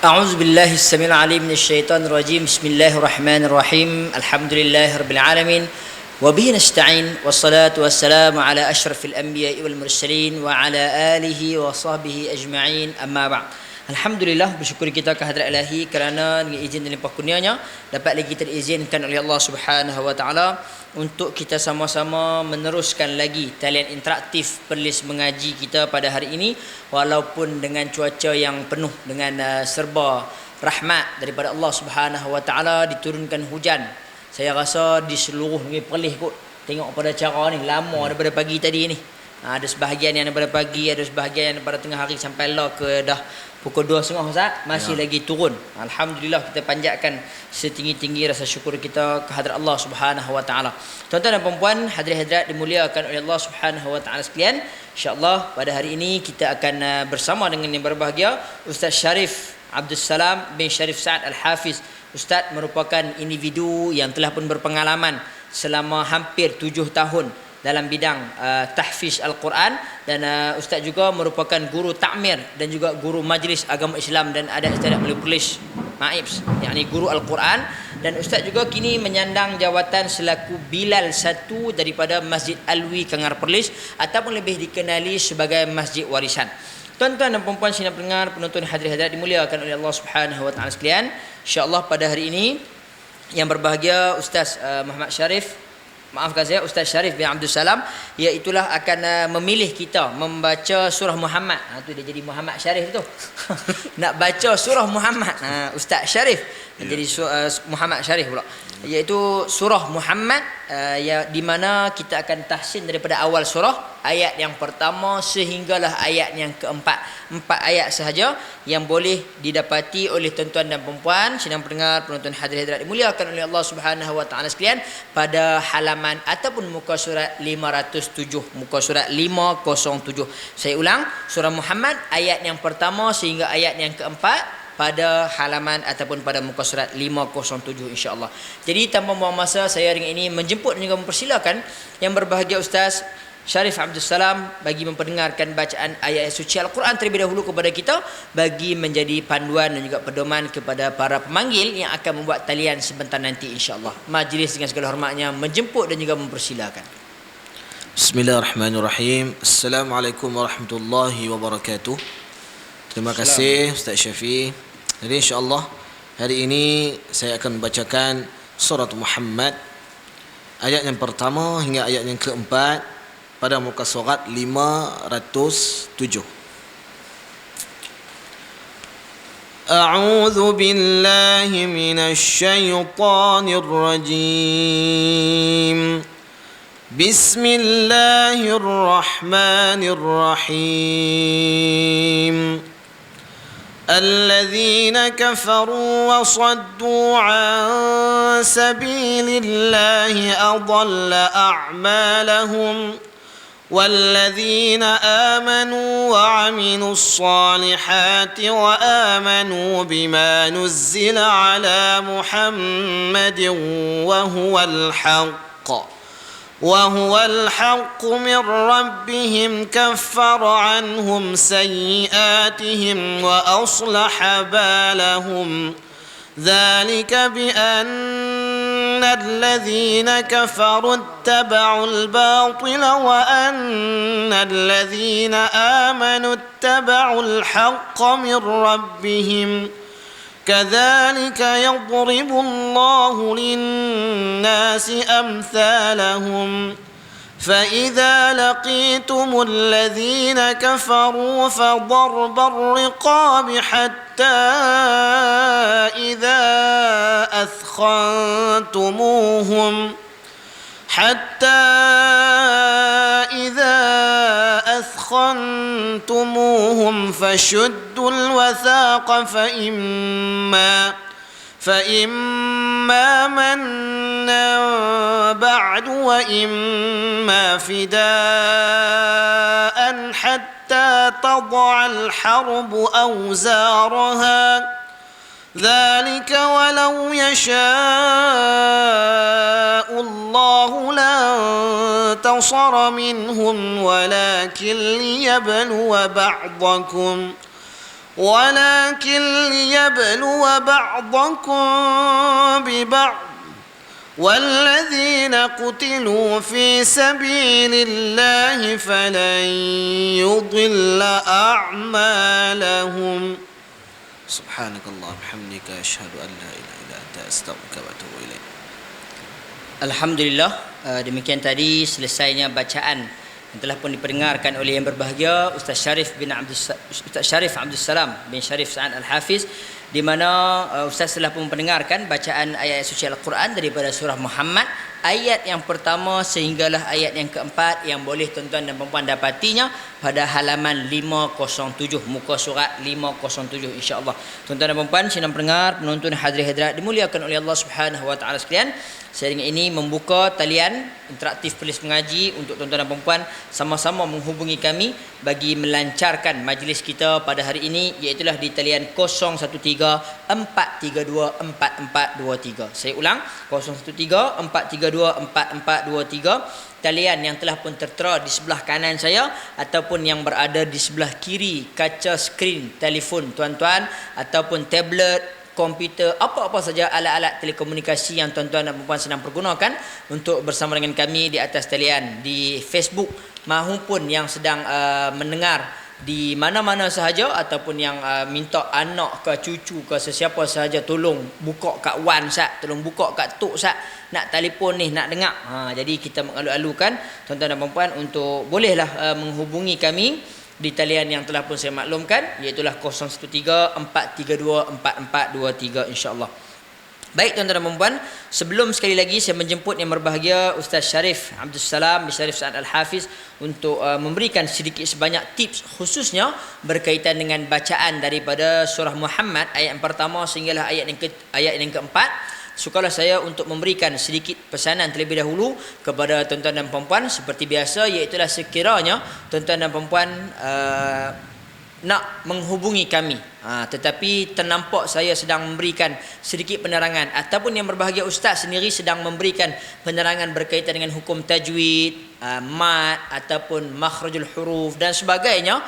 أعوذ بالله السميع العليم من الشيطان الرجيم. بسم الله الرحمن الرحيم. الحمد لله رب العالمين وبه نستعين والصلاة والسلام على أشرف الأنبياء والمرسلين وعلى آله وصحبه أجمعين. أما بعد. Alhamdulillah, bersyukur kita kehadrat Ilahi kerana dengan izin dan limpah kurnianya dapat lagi kita diizinkan oleh Allah Subhanahu wa taala untuk kita sama-sama meneruskan lagi talian interaktif perlis mengaji kita pada hari ini, walaupun dengan cuaca yang penuh dengan serba rahmat daripada Allah Subhanahu wa taala, diturunkan hujan. Saya rasa di seluruh negeri Perlis kot. Tengok pada cara ni lama daripada pagi tadi ni. Ada sebahagian yang daripada pagi, ada sebahagian yang daripada tengah hari sampai lah ke dah pukul 2.30 Ustaz, masih lagi turun. Alhamdulillah, kita panjatkan setinggi-tinggi rasa syukur kita kehadrat Allah Subhanahu wa taala. Tuan-tuan dan puan-puan, hadirin-hadirat dimuliakan oleh Allah Subhanahu wa taala sekalian, insya-Allah pada hari ini kita akan bersama dengan yang berbahagia Ustaz Sharif Abdul Salam bin Sharif Saad Al-Hafiz. Ustaz merupakan individu yang telah pun berpengalaman selama hampir 7 tahun dalam bidang tahfiz Al-Quran, dan Ustaz juga merupakan guru takmir dan juga guru majlis agama Islam dan adat istiadat Melayu Perlis, MAIPS, yakni guru Al-Quran. Dan Ustaz juga kini menyandang jawatan selaku Bilal 1 daripada Masjid Alwi Kangar Perlis, ataupun lebih dikenali sebagai Masjid Warisan. Tuan-tuan dan puan-puan sidang pendengar, penonton hadirin-hadirat dimuliakan oleh Allah Subhanahu wa taala sekalian, insya-Allah pada hari ini yang berbahagia Ustaz Muhammad Sharif, maafkan saya, Ustaz Sharif bin Abdul Salam, iaitulah akan memilih kita membaca surah Muhammad. Tu dia jadi Muhammad Sharif tu. Nak baca surah Muhammad. Ustaz Sharif jadi Muhammad Sharif pula. Iaitu surah Muhammad, di mana kita akan tahsin daripada awal surah, ayat yang pertama sehinggalah ayat yang keempat. 4 ayat sahaja yang boleh didapati oleh tuan-tuan dan puan-puan sidang pendengar, penonton hadirin dimuliakan oleh Allah Subhanahu wa taala sekalian, pada halaman ataupun muka surat 507, muka surat 507. Saya ulang, surah Muhammad ayat yang pertama sehingga ayat yang keempat pada halaman ataupun pada muka surat 507 insya-Allah. Jadi tanpa buang masa, saya hari ini menjemput dan juga mempersilakan yang berbahagia Ustaz Sharif Abdul Salam bagi memperdengarkan bacaan ayat suci Al-Quran terlebih dahulu kepada kita, bagi menjadi panduan dan juga pedoman kepada para pemanggil yang akan membuat talian sebentar nanti insya-Allah. Majlis dengan segala hormatnya menjemput dan juga mempersilakan. Bismillahirrahmanirrahim. Assalamualaikum warahmatullahi wabarakatuh. Terima kasih Ustaz Syafiq. Jadi insya-Allah hari ini saya akan membacakan surat Muhammad ayat yang pertama hingga ayat yang keempat pada muka surat 507. A'udzu billahi minasy syaithanir rajim. Bismillahirrahmanirrahim. الذين كفروا وصدوا عن سبيل الله أضل أعمالهم والذين آمنوا وعملوا الصالحات وآمنوا بما نزل على محمد وهو الحق من ربهم كفر عنهم سيئاتهم وأصلح بالهم ذلك بأن الذين كفروا اتبعوا الباطل وأن الذين آمنوا اتبعوا الحق من ربهم كذلك يضرب الله للناس أمثالهم فإذا لقيتم الذين كفروا فضرب الرقاب حتى إذا أثخنتموهم فشدوا الوثاق فإما منا بعد وإما فداء حتى تضع الحرب أوزارها ذلك ولو يشاء الله لانتصر منهم ولكن ليبلو بعضكم ولكن ليبلو بعضكم ببعض والذين قتلوا في سبيل الله فلن يضل أعمالهم سبحانك اللهم وبحمدك أشهد أن لا إله إلا أنت أستغفرك وأتوب إليك. Alhamdulillah, demikian tadi selesainya bacaan yang telah pun diperdengarkan oleh yang berbahagia Ustaz Syarif Abdul Salam bin Syarif Sa'ad Al-Hafiz, di mana Ustaz telah pun mendengarkan bacaan ayat suci Al-Quran daripada surah Muhammad, ayat yang pertama sehinggalah ayat yang keempat, yang boleh tuan-tuan dan puan-puan dapatinya pada halaman 507, muka surat 507 insya-Allah. Tuan-tuan dan puan-puan, sidang pendengar, penonton, hadirin hadirat dimuliakan oleh Allah Subhanahu wa taala sekalian, saya dengan ini membuka talian interaktif Polis Mengaji untuk tuan-tuan dan puan-puan sama-sama menghubungi kami bagi melancarkan majlis kita pada hari ini, iaitu di talian 0134324423. Saya ulang, 0134324423. Talian yang telah pun tertera di sebelah kanan saya ataupun yang berada di sebelah kiri kaca skrin telefon tuan-tuan ataupun tablet, komputer, apa-apa saja alat-alat telekomunikasi yang tuan-tuan dan puan-puan sedang pergunakan untuk bersama dengan kami di atas talian di Facebook, mahupun yang sedang mendengar di mana-mana sahaja ataupun yang minta anak ke cucu ke sesiapa sahaja, tolong buka kat wan sat, tolong buka kat tok sat, nak telefon ni, nak dengar. Jadi kita mengalu-alukan tuan-tuan dan puan-puan untuk bolehlah menghubungi kami di talian yang telah pun saya maklumkan, iaitu 0134324423 insya-Allah. Baik tuan-tuan dan puan-puan, sebelum sekali lagi saya menjemput yang berbahagia Ustaz Syarif Abdul Salam bin Syarif Sa'ad Al-Hafiz untuk memberikan sedikit sebanyak tips khususnya berkaitan dengan bacaan daripada surah Muhammad ayat yang pertama sehinggalah ayat yang keempat. Sukalah saya untuk memberikan sedikit pesanan terlebih dahulu kepada tuan-tuan dan puan-puan seperti biasa, iaitu sekiranya tuan-tuan dan puan-puan nak menghubungi kami, tetapi ternampak saya sedang memberikan sedikit penerangan ataupun yang berbahagia Ustaz sendiri sedang memberikan penerangan berkaitan dengan hukum tajwid, mat ataupun makhrajul huruf dan sebagainya,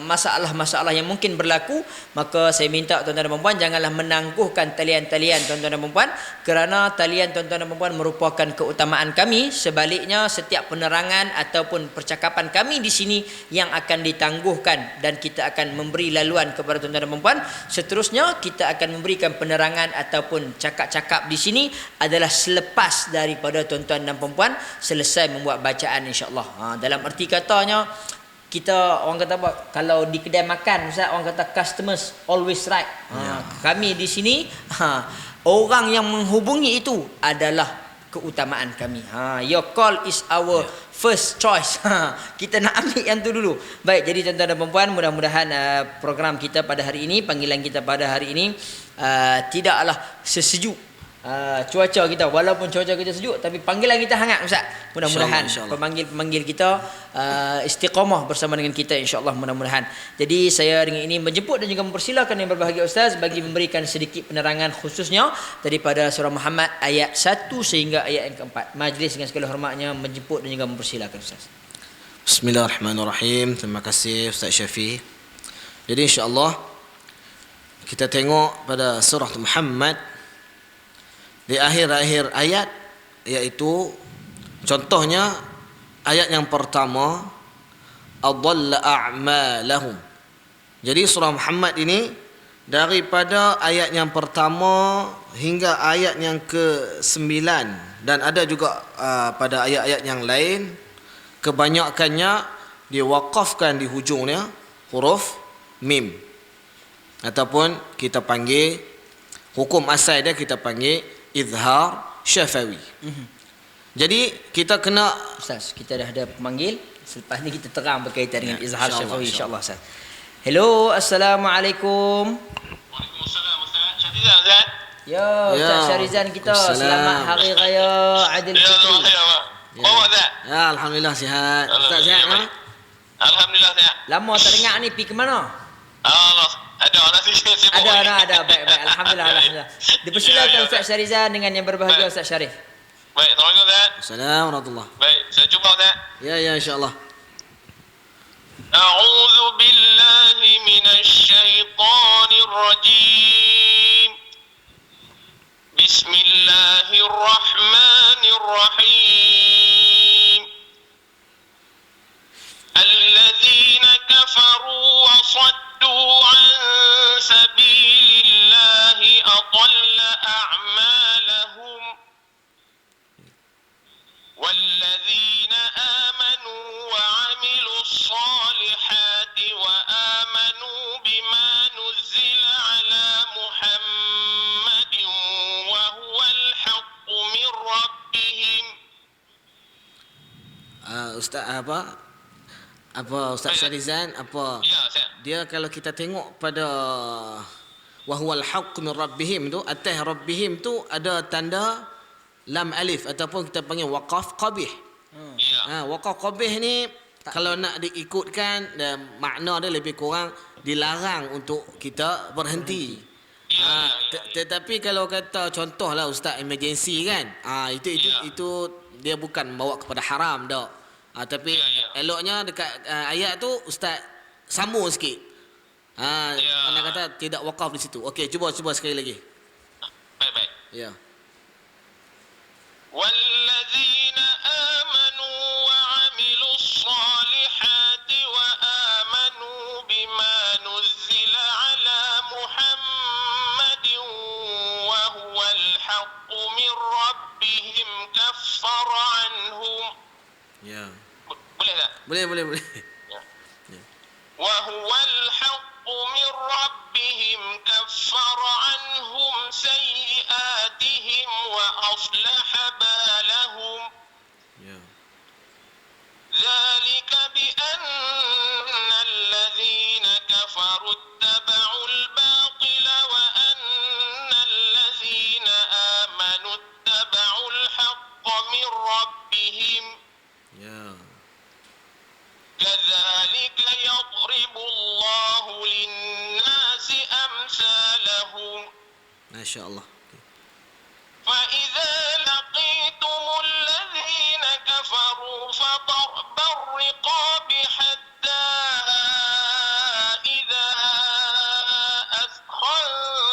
masalah-masalah yang mungkin berlaku, maka saya minta tuan-tuan dan puan-puan janganlah menangguhkan talian-talian tuan-tuan dan puan-puan, kerana talian tuan-tuan dan puan-puan merupakan keutamaan kami. Sebaliknya, setiap penerangan ataupun percakapan kami di sini yang akan ditangguhkan dan kita akan memberi laluan kepada tuan-tuan dan puan-puan. Seterusnya kita akan memberikan penerangan ataupun cakap-cakap di sini adalah selepas daripada tuan-tuan dan puan-puan selesai membuat bacaan insya-Allah. Dalam erti katanya, kita orang kata apa, kalau di kedai makan Ustaz, orang kata customers always right. Kami di sini orang yang menghubungi itu adalah keutamaan kami. Your call is our first choice. Kita nak ambil yang tu dulu. Baik, jadi tuan-tuan dan puan-puan, mudah-mudahan program kita pada hari ini, panggilan kita pada hari ini tidaklah sesejuk cuaca kita. Walaupun cuaca kita sejuk, tapi panggilan kita hangat Ustaz. Mudah-mudahan pemanggil-pemanggil kita istiqamah bersama dengan kita insya-Allah, mudah-mudahan. Jadi saya dengan ini menjemput dan juga mempersilakan yang berbahagia Ustaz bagi memberikan sedikit penerangan khususnya daripada surah Muhammad ayat 1 sehingga ayat yang keempat. Majlis dengan segala hormatnya menjemput dan juga mempersilakan Ustaz. Bismillahirrahmanirrahim. Terima kasih Ustaz Syafi. Jadi insya-Allah kita tengok pada surah Muhammad di akhir-akhir ayat, iaitu contohnya ayat yang pertama, adalla a'malahum. Jadi surah Muhammad ini daripada ayat yang pertama hingga ayat yang ke-9, dan ada juga pada ayat-ayat yang lain, kebanyakannya diwakafkan di hujungnya huruf mim, ataupun kita panggil hukum asal dia kita panggil izhar syafawi. Jadi kita kena, Ustaz, kita dah ada pemanggil. Selepas ni kita terang berkaitan dengan izhar syafawi insya-Allah Ustaz. Hello, assalamualaikum. Waalaikumsalam Ustaz. Syahrizan Ustaz. Ya, Ustaz Syahrizan kita. Selamat Hari Raya Aidilfitri. Bawa Ustaz. ya, alhamdulillah sihat. Ustaz sihat kan? Alhamdulillah sihat. Lama tak dengar ni, pergi ke mana? Allah, ada nasi sibuk. Ada. Baik. Alhamdulillah. Dipersilakan Ustaz Syahrizan dengan yang berbahagia Ustaz Syarif. Baik, Assalamualaikum Ustaz. Assalamualaikum warahmatullahi. Baik, saya cuba Ustaz. Ya insya-Allah. A'udzu billahi minasy الرجيم بسم الله الرحمن الرحيم الذين كفروا وصدوا عن سبيل الله أضل أعمالهم والذين آمنوا وعملوا الصالحات وآمنوا بما نزل على محمد وهو الحق من ربهم. Ustaz Ustaz Syarizan, Ya, saya. dia kalau kita tengok pada wahwal haqq min rabbihim tu, atas rabbihim tu ada tanda lam alif ataupun kita panggil waqaf qabih. Ya. Waqaf qabih ni kalau nak diikutkan makna dia lebih kurang dilarang untuk kita berhenti. Ya, Tetapi kalau kata contohlah ustaz emergency kan, itu dia bukan bawa kepada haram dak. Tapi eloknya dekat ayat tu ustaz sambung sikit. Anda kata tidak waqaf di situ. Okey, cuba sekali lagi. Baik. Ya. والذين آمنوا وعملوا الصالحات وآمنوا بما نزل على محمد وهو الحق من ربهم كفر عنهم. Ya. Boleh tak? Boleh. وهو الحق من ربهم كفر عنهم سيئاتهم وأصلح بالهم Ya. ذلك بأن الذين كفروا اتبعوا الباطل وأن الذين آمنوا اتبعوا الحق من ربهم Ya. كذلك يضرب الله للناس أمثالهم Masya-Allah. فإذا لقيتم الذين كفروا فضرب الرقاب حتى إذا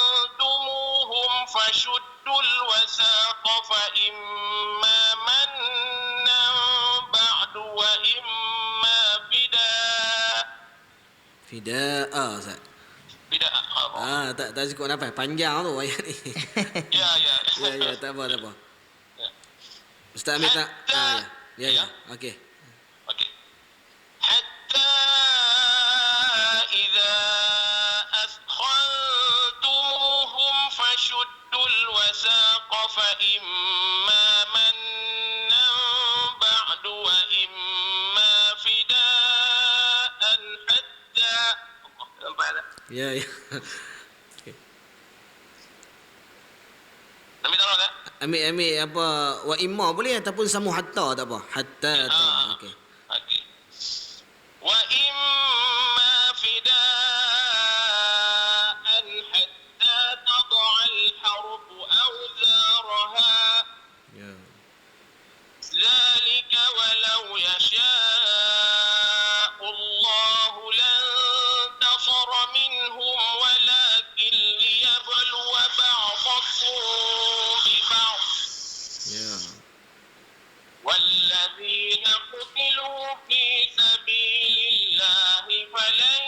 أثخنتموهم فشدوا الوثاق فإما منا بعد وإما Fida'a Ustaz. tidak Tak cukup nafas. Panjang tu ayat ni. Ya, tak apa. Ustaz ambil tak? Ya. Okey. حتى إذا أثخنتموهم فشدوا الوثاق فإما منا بعد وإما فداء حتى Ya. Ambil taruh tak? Ambil apa wa imma boleh ataupun samu hatta tak apa. Hatta tak. Okey. Okey. وإما فداء حتى تضع الحرب أوزارها Ya. ذلك ولو يشاء الله لانتصر منهم ولكن ليبلو بعضكم ببعض Ya. والذين قتلوا في سبيل الله فلن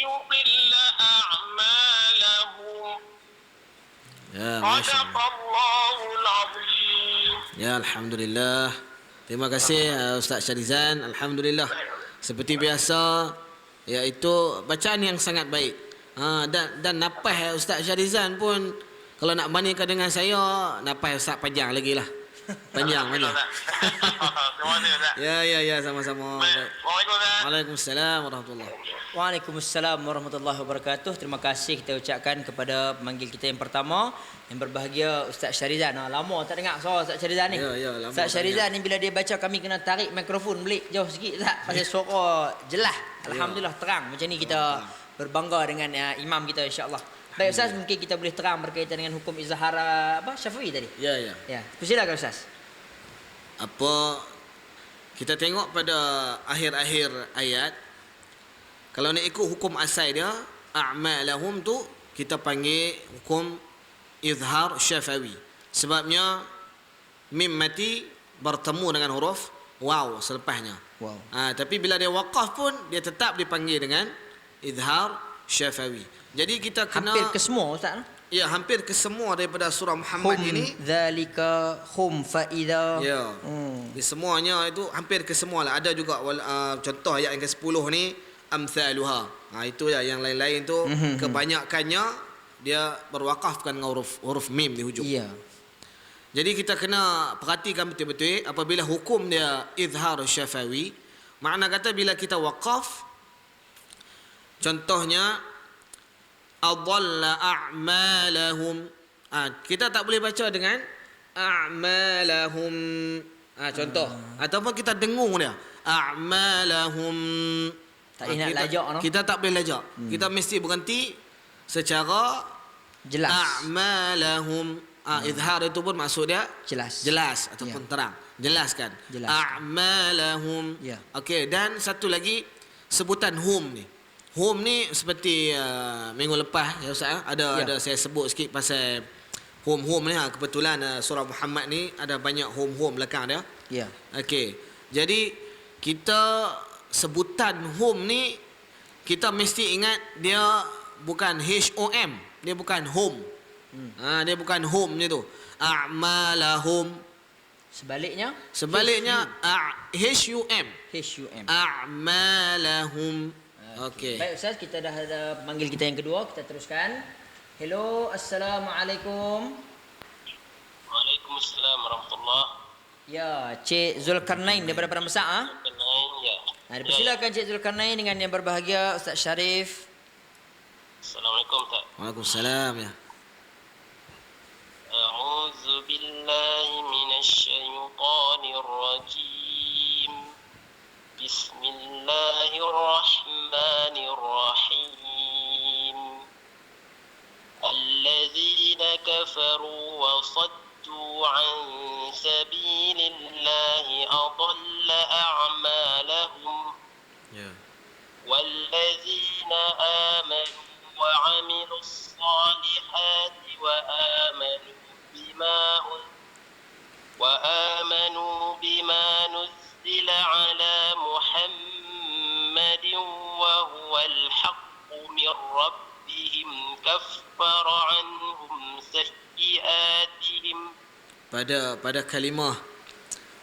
يضل أعمالهم Ya, صدق masya-Allah. الله العظيم. Ya, alhamdulillah. Terima kasih Ustaz Syarizan. Alhamdulillah. Seperti biasa iaitu bacaan yang sangat baik. Dan napas Ustaz Syarizan pun kalau nak bandingkan dengan saya, napas Ustaz panjang lagi lah. Panjang. Terima kasih Ustaz. Ya, sama-sama. Baik. Waalaikumsalam Ustaz. Waalaikumsalam warahmatullahi. Waalaikumsalam warahmatullahi wabarakatuh. Terima kasih kita ucapkan kepada pemanggil kita yang pertama yang berbahagia Ustaz Syarizan. Lama tak dengar suara Ustaz Syarizan ni. Ya, lama Ustaz tak Syarizan ni bila dia baca kami kena tarik mikrofon belik jauh sikit Ustaz. Pasal suara jelas. Alhamdulillah terang. Macam ni kita berbangga dengan imam kita insya-Allah. Baik Ustaz, mungkin kita boleh terang berkaitan dengan hukum izhar Syafi'i tadi. Ya. Ya, silakan Ustaz. Apa kita tengok pada akhir-akhir ayat, kalau nak ikut hukum asal dia, a'malahum tu kita panggil hukum izhar syafawi. Sebabnya mim mati bertemu dengan huruf waw selepasnya. Wow. Tapi bila dia waqaf pun dia tetap dipanggil dengan izhar syafawi. Jadi kita kena Hampir ke semua Ustaz. ya hampir ke semua daripada surah Muhammad Hum ini. dzalika hum fa idza. Ya. Di semuanya itu hampir ke semualah. Ada juga contoh ayat yang ke-10 ni amsaluha. Itu ya, yang lain-lain tu kebanyakannya dia berwakafkan dengan huruf mim di hujung. Iya. Jadi kita kena perhatikan betul-betul apabila hukum dia izhar syafawi, makna kata bila kita waqaf, contohnya adalla a'malahum, kita tak boleh baca dengan a'malahum, contoh, ataupun kita dengung dia a'malahum, Tak boleh nak lajak, no? kita tak boleh lajak. Kita mesti berhenti secara Jelas. a'malahum. Izhar itu pun maksud dia jelas ataupun terang. Jelaskan. Jelas. A'malahum. Ya. Okey, dan satu lagi sebutan hum ni. Hum ni seperti minggu lepas ya Ustaz, ada saya sebut sikit pasal hum ni. Kebetulan surah Muhammad ni ada banyak hum belakang dia. Ya. Okey. Jadi kita sebutan hum ni kita mesti ingat dia bukan HOM, dia bukan hum. Dia bukan hum ni tu. A'malahum. Sebaliknya HUM. HUM. A'malahum. Okey. Baik Ustaz, kita dah ada panggil kita yang kedua, kita teruskan. Hello, assalamualaikum. Waalaikumsalam warahmatullahi. Ya, Cik Zulkarnain daripada Padang Besar. Ya. Dipersilakan Cik Zulkarnain dengan yang berbahagia Ustaz Syarif. Assalamualaikum Ustaz. Waalaikumsalam ya. A'udzu billahi minasyaitonir rajim. Bismillahirrahmanirrahim. Alladzina kafaru wa saddu an sabilillahi adalla a'malahum. Ya. Walladzina amanu وعملوا الصالحات وآمنوا بما نزل على محمد وهو الحق من ربهم كفر عنهم سيئاتهم. Pada kalimah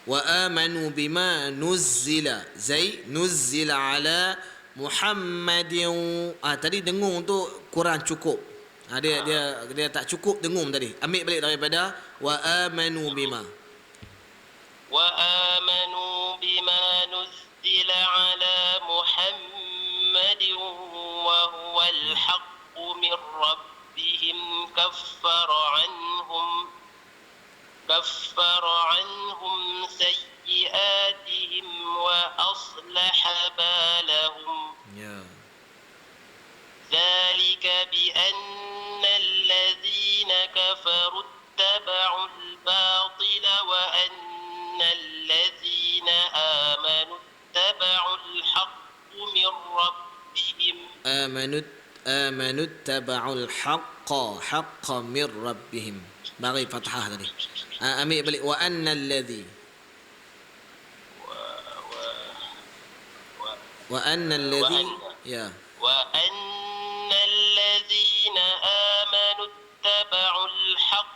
wa amanu bima nuzzila ala Muhammadin. Tadi dengung tu kurang cukup. Dia tak cukup dengung tadi. Ambil balik daripada wa amanu bima. Wa amanu bima nuzzila ala Muhammadin wa huwal haqqu min rabbihim kaffara anhum sayyi'atihim wa aslaha balahum. Ya. ذلك بأن الذين كفروا اتبعوا الباطل وأن الذين آمنوا اتبعوا الحق من ربهم. آمنوا اتبعوا الحق من ربهم. Bagi fathah tadi. Ambil balik wa annal ladzi. Wa annal ladzi. Ya. وأن الذين آمنوا اتبعوا الحق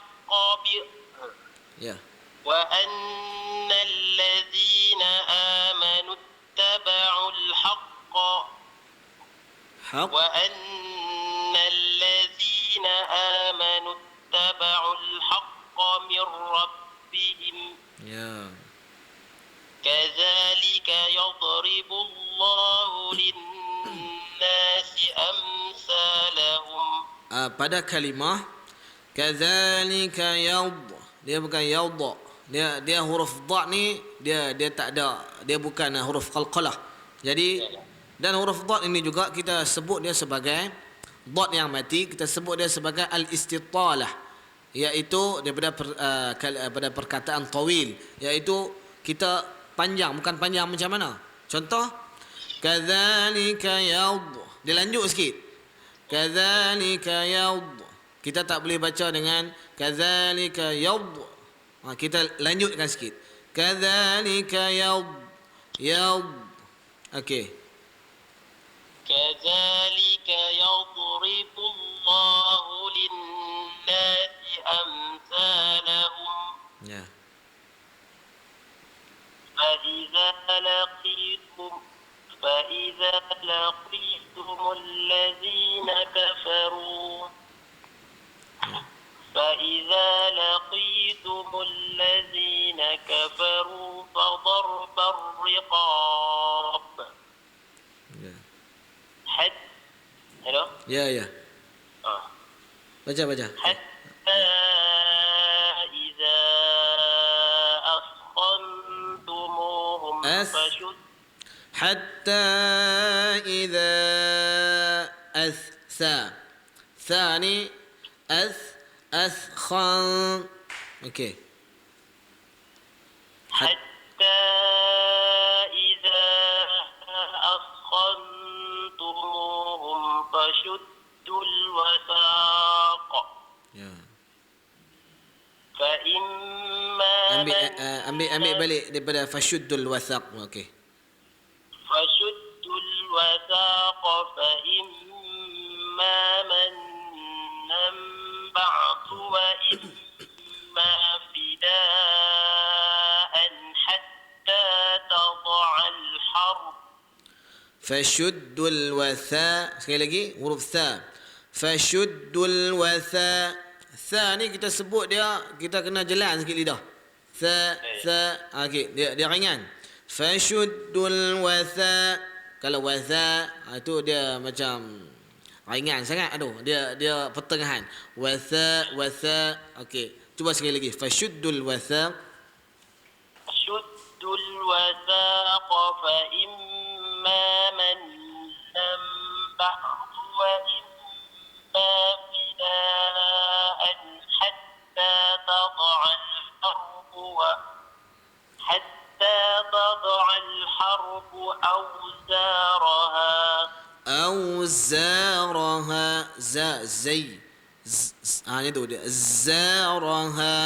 Ya. وأن الذين آمنوا اتبعوا الحق Haq. وأن الذين آمنوا اتبعوا الحق من ربهم. Ya. كذلك يضرب الله للناس أمثالهم. Pada kalimah kadzalika yad, dia bukan yad. Dia huruf dha ni dia tak ada, dia bukan huruf qalqalah. Jadi dan huruf dha ini juga kita sebut dia sebagai dha yang mati, kita sebut dia sebagai al-istitalah, iaitu daripada perkataan tawil, iaitu kita panjang, bukan panjang macam mana. Contoh kadzalika yad, dia lanjut sikit. Kadzalika yad. Kita tak boleh baca dengan kadzalika yad. Kita lanjutkan sikit. Kadzalika yad. Yad. Okey. كذلك يضرب الله للناس أمثالهم Ya. فإذا لقيتم الذين كفروا فإذا لقيتم الذين كفروا فضرب الرقاب Ya. Hello? Ya. Baca. حتى إذا أثخنتموهم فشدوا حتى إذا ثاني أثخن. أوكي. حتى إذا أثخنتموهم فشدوا الوثاق Ya. فإما Ambil balik daripada fashuddul wathaq. Okey. فشدوا الوثاق فإما منا بعد وإما فداء حتى تضع الحرب Fashuddul watha. Sekali lagi huruf tha. Fashuddul watha. Tha ni kita sebut dia, kita kena jelas sikit lidah. Tha. Okey, dia ringan. Fashuddul watha. Kalau watha itu dia macam ringan sangat. Aduh, dia pertengahan. Watha. Okey. Cuba sekali lagi. Fashuddul watha. شدوا الوثاق فإما منا بعد وإما فداء حتى تضع الحرب أوزارها زي itu dia زارها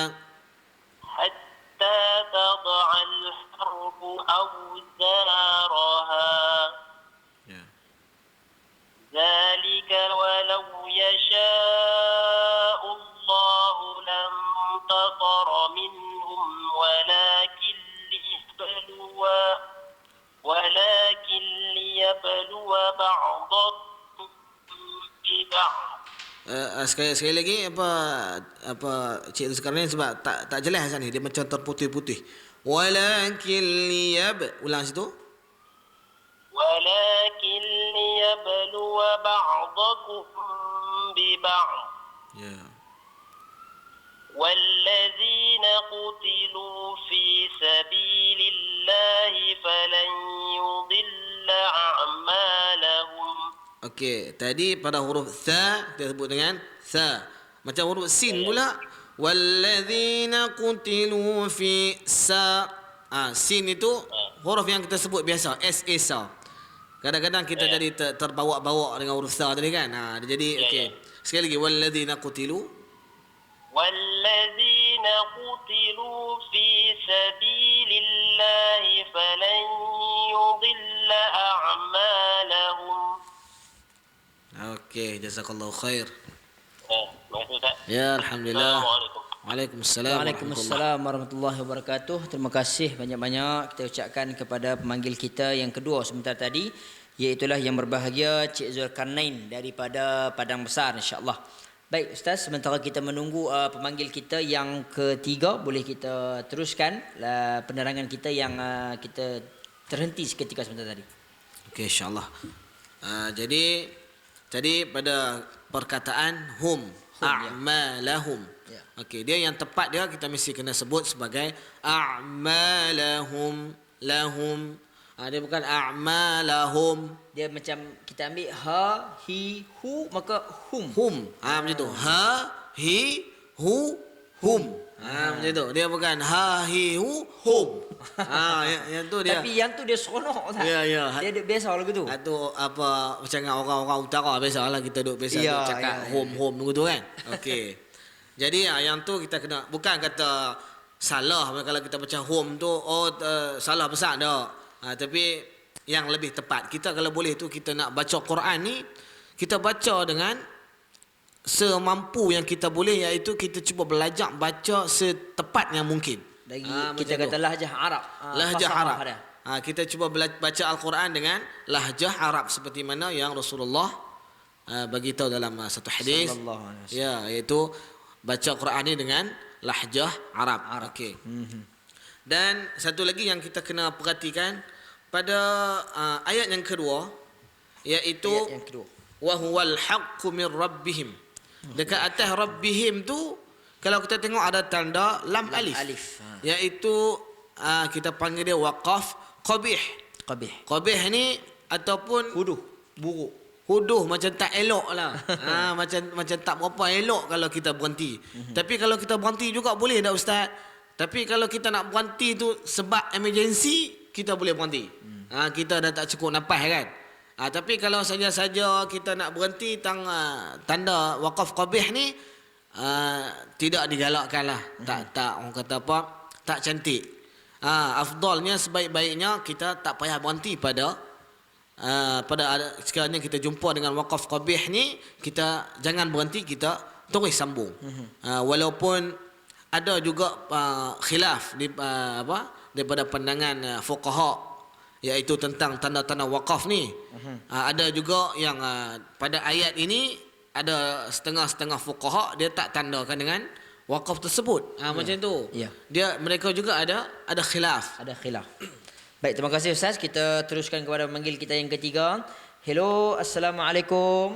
حتى تضع الحرب أوزارها ذلك ولو يشاء الله لانتصر منهم ولكن ليبلو بعضكم ببعض. Sekali lagi apa Cik sekarang ni sebab tak jelas sana ni, dia macam terputih-putih. Walakin ulang situ. ولكن ليبلو بعضكم ببعض. Ya. والذين قتلوا في سبيل الله فلن يضل أعمالهم. Okey, tadi pada huruf tha kita sebut dengan tha. Macam huruf sin pula. Walladzina qutilu fi sin itu huruf yang kita sebut biasa, sa. Kadang-kadang kita jadi terbawa-bawa dengan huruf tha tadi kan. Dia jadi okey. Sekali lagi walladzina qutilu والذين قتلوا في سبيل الله فلن يضل أعمالهم. Okey, jazakallahu khair. Terima kasih. Ya, alhamdulillah. Assalamualaikum. Waalaikumsalam. Waalaikumsalam warahmatullahi wabarakatuh. Terima kasih banyak-banyak kita ucapkan kepada pemanggil kita yang kedua sebentar tadi, iaitulah yang berbahagia Cik Zulkarnain daripada Padang Besar, insya-Allah. Baik Ustaz, sementara kita menunggu pemanggil kita yang ketiga, boleh kita teruskan penerangan kita yang kita terhenti seketika sebentar tadi. Okey, insya-Allah. Jadi tadi pada perkataan hum a'malahum. Ya. Okey, dia yang tepat dia kita mesti kena sebut sebagai a'malahum lahum. Dia bukan a'malahum. Dia macam kita ambil ha, hi, hu, maka hum. Macam tu. Ha, hi, hu, hum. Macam tu. Dia bukan ha hi hu hum. Yang tu dia. Tapi yang tu dia seronok Ustaz. Ya, ya. Dia ada biasa lagu tu. Itu apa macam dengan orang-orang utara biasalah kita duk biasa Ya, duk cakap ya, home begitu kan. Okey. Jadi yang tu kita kena bukan kata salah kalau kita baca home tu salah besar dak. Tapi yang lebih tepat kita kalau boleh tu kita nak baca Quran ni kita baca dengan semampu yang kita boleh, iaitu kita cuba belajar baca setepat yang mungkin. Lagi Macam kita kata tu. lahjah Arab. Lahjah fasahah Arab. dia. Kita cuba baca Al-Quran dengan lahjah Arab seperti mana yang Rasulullah bagi tahu dalam satu hadis. Sallallahu alaihi wasallam. Ya, iaitu baca Quran ni dengan lahjah Arab. Okey. Dan satu lagi yang kita kena perhatikan pada ayat yang kedua, iaitu Ayat yang kedua. wa huwal haqqu min rabbihim. Dekat atas rabbihim tu kalau kita tengok ada tanda lam alif. Iaitu kita panggil dia waqaf qabih. Qabih ni ataupun buruk. huduh macam tak elok lah. Macam tak berapa elok kalau kita berhenti. Tapi kalau kita berhenti juga boleh tak ustaz? Tapi kalau kita nak berhenti tu sebab emergency, kita boleh berhenti. Kita dah tak cukup nafas kan. Tapi kalau saja-saja kita nak berhenti tanda waqaf qabih ni tidak digalakkan lah. Tak orang kata apa, tak cantik. Afdalnya sebaik-baiknya kita tak payah berhenti pada sekiranya kita jumpa dengan waqaf qabih ni, kita jangan berhenti, kita terus sambung. Walaupun ada juga khilaf daripada pandangan fuqaha, iaitu tentang tanda-tanda waqaf ni. Ada juga yang pada ayat ini ada setengah-setengah fuqaha dia tak tandakan dengan waqaf tersebut. Macam tu. Mereka juga ada khilaf. Baik, terima kasih Ustaz. Kita teruskan kepada memanggil kita yang ketiga. Hello, Assalamualaikum.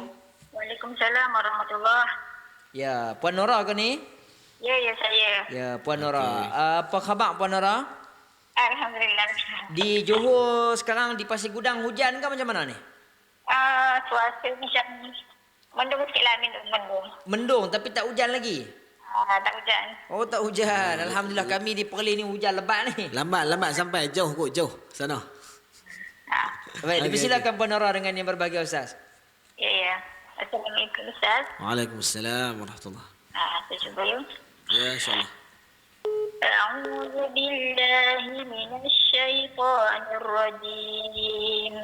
Waalaikumsalam warahmatullahi. Ya, Puan Nora ke ni? Ya, saya. Ya, Puan Nora. Apa khabar Puan Nora? Alhamdulillah. Di Johor sekarang di Pasir Gudang hujan ke macam mana ni? Cuaca macam mendung sikit lah, mendung. Mendung tapi tak hujan lagi. Tak hujan. Oh, tak hujan. Alhamdulillah, kami di Perlis ni hujan lebat ni. Lambat sampai jauh sana. Baik, dipersilakan Puan Nora dengan yang berbahagia Ustaz. Ya. Assalamualaikum Ustaz. Waalaikumsalam warahmatullahi. Saya cuba ya. Ya, insyaAllah. أعوذ بالله من الشيطان الرجيم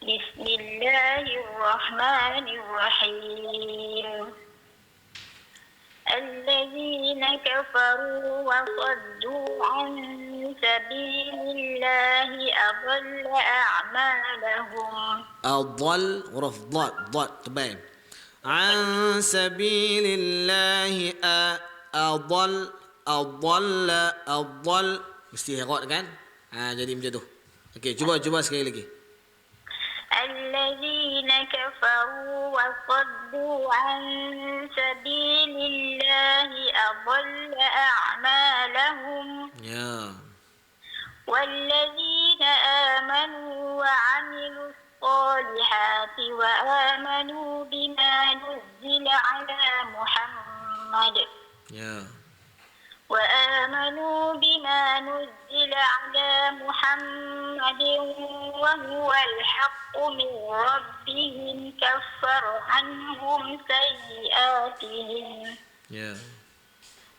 بسم الله الرحمن الرحيم الذين كفروا وصدوا عن سبيل الله أضل أعمالهم أضل ورف ضاد تبين عن سبيل الله أضل mesti herat kan? Jadi macam tu. Okey, cuba sekali lagi. الذين كفروا وصدوا عن سبيل الله أضل أعمالهم. Ya. والذين آمنوا وعملوا الصالحات وآمنوا بما نزل على محمد. Ya. وآمنوا بما نزل على محمد وهو الحق من ربهم كفر عنهم سيئاتهم Ya.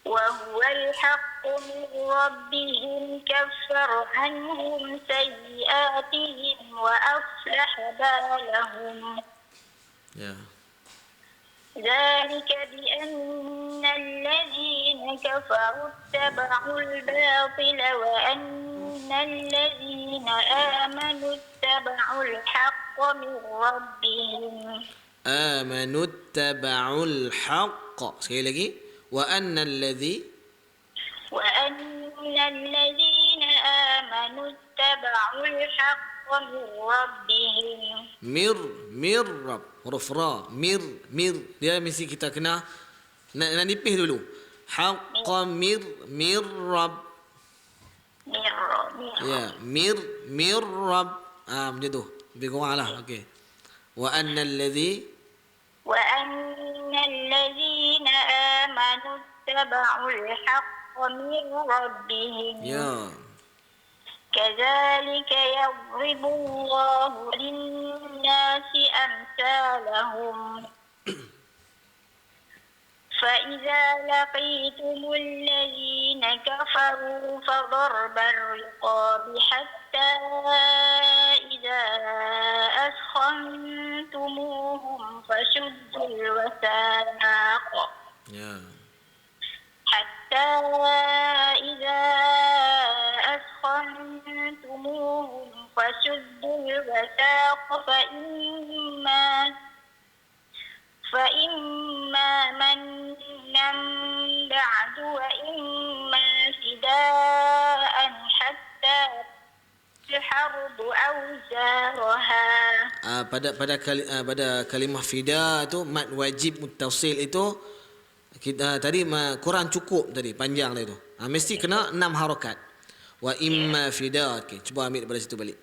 وهو الحق من ربهم كفر عنهم سيئاتهم وأصلح بالهم Ya. ذلك بأن الذين كفروا اتبعوا الباطل وأن الذين آمنوا اتبعوا الحق من ربهم آمنوا اتبعوا الحق sekali lagi وأن الذين آمنوا اتبعوا الحق من ربهم mir rab huruf ra mir dia mesti kita kena nak nipis dulu haqqa mir rab ya mir rab macam tu lebih kurang lah. Okey, wa anna alladhina amanu اتبعوا الحق من ربهم Ya. كذلك يضرب الله للناس أمثالهم فإذا لقيتم الذين كفروا فضرب الرقاب حتى إذا أثخنتموهم فشدوا الوثاق Ya. حتى إذا أثخنتموهم فشدوا الوثاق فإما منا بعد وإما فداء حتى الحرب أوزارها. Pada kalimah fida tu mad wajib muttasil itu kita tadi kurang cukup tadi panjang tadi tu. Mesti kena 6 harakat. Wa imma fida. Okey, cuba ambil daripada situ balik.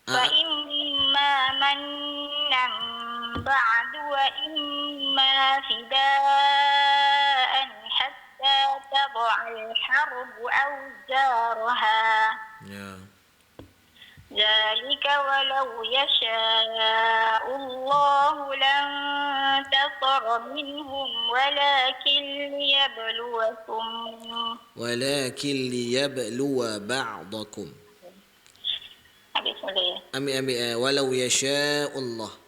فإما منا بعد وإما فداء حتى تضع الحرب أوزارها. Ya. ذلك ولو يشاء الله لانتصر منهم ولكن liyabluwa ba'dakum. Ambil walau yasha'ullah.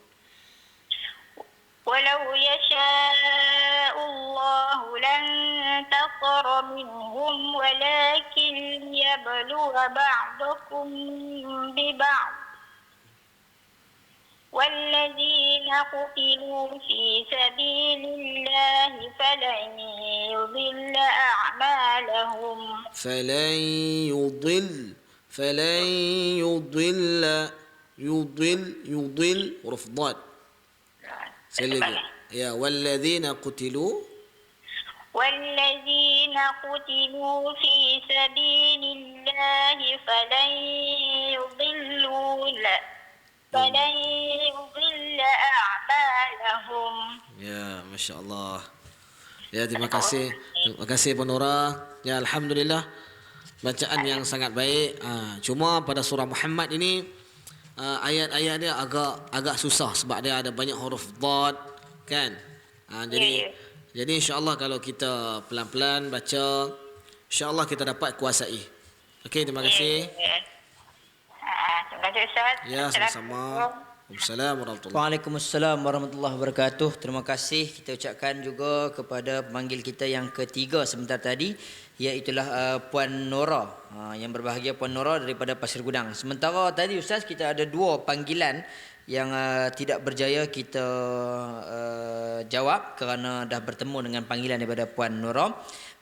ولو يشاء الله لانتصر منهم ولكن ليبلو بعضكم ببعض والذين قتلوا في سبيل الله فلن يضل أعمالهم فلن يضل huruf dad. Sekali lagi. Ya, والذين قتلوا في سبيل الله فلن يضل أعمالهم. Ya, Masya Allah. Ya, terima kasih. Terima kasih Puan Nora. Ya, Alhamdulillah. Bacaan yang sangat baik. Cuma pada surah Muhammad ini ayat-ayat dia agak susah sebab dia ada banyak huruf dad kan. Jadi insya-Allah kalau kita pelan-pelan baca, insya-Allah kita dapat kuasai. Okey, terima kasih. Terima kasih Ustaz. Ya, sama-sama. Waalaikumsalam warahmatullahi. Waalaikumsalam warahmatullahi wabarakatuh. Terima kasih kita ucapkan juga kepada pemanggil kita yang ketiga sebentar tadi, iaitulah Puan Nora. Yang berbahagia Puan Nora daripada Pasir Gudang. Sementara tadi Ustaz kita ada 2 panggilan yang tidak berjaya kita jawab kerana dah bertemu dengan panggilan daripada Puan Nora.